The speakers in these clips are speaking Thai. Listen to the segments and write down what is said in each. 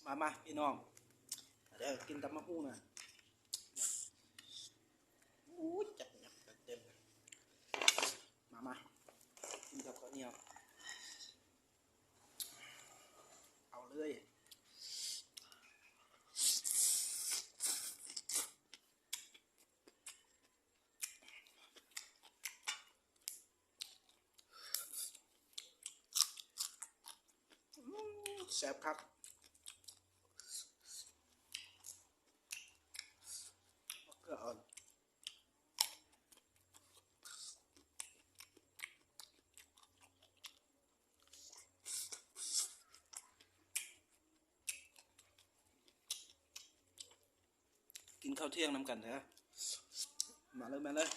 มาพี่น้องเดี๋ยวกินตำมะฮู้นะอู้จัดหนักจัดเต็มมากินกับข้าวเหนียวเอาเลยแซ่บครับเกลืออ่อนกินข้าวเที่ยงน้ำกันเถอะมาเลย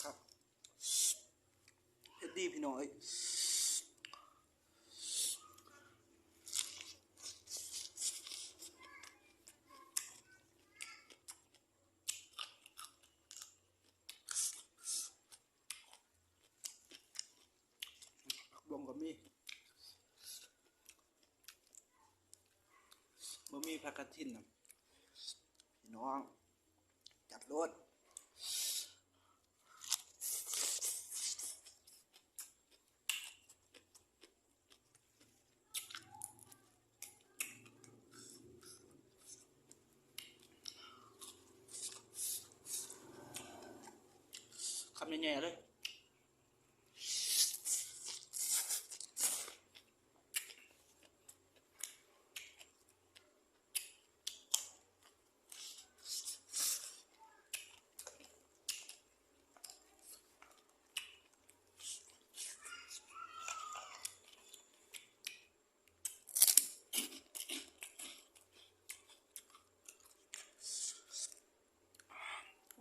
ครับเฮ็ดดีพี่น้องรวมกับมีบะหมี่ผักกระถินนะพี่น้องจัดรสคำใหญ่ๆเลย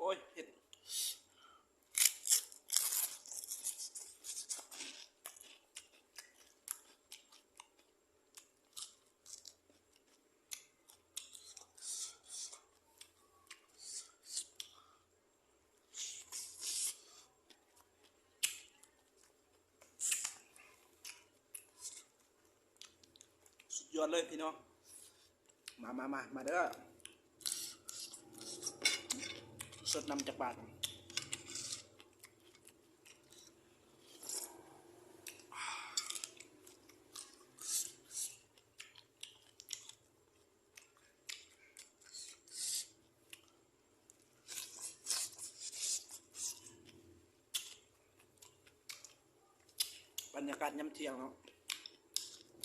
โอ้ยเผ็ดสุดยอดเลยพี่น้องมาเด้อสดนำจากบาทบรรยากาศยามเที่ยงเนาะ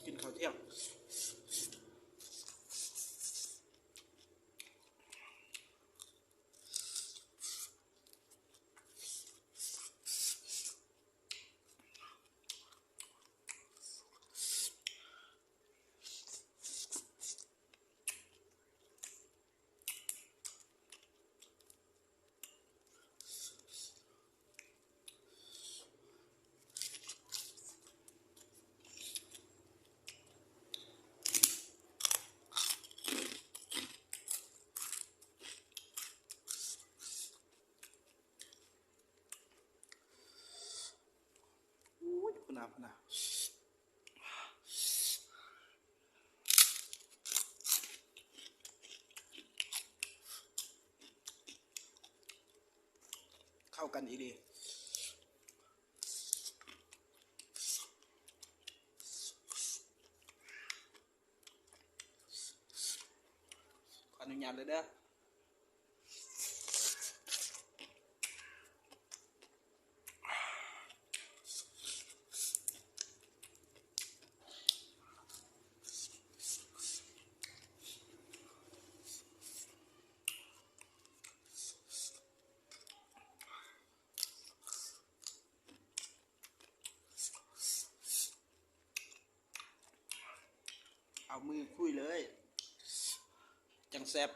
กินข้าวเที่ยงพนาเข้ากันอีดีขออนุญาตเลยเด้อเอามือคุยเลยจังแซ่บ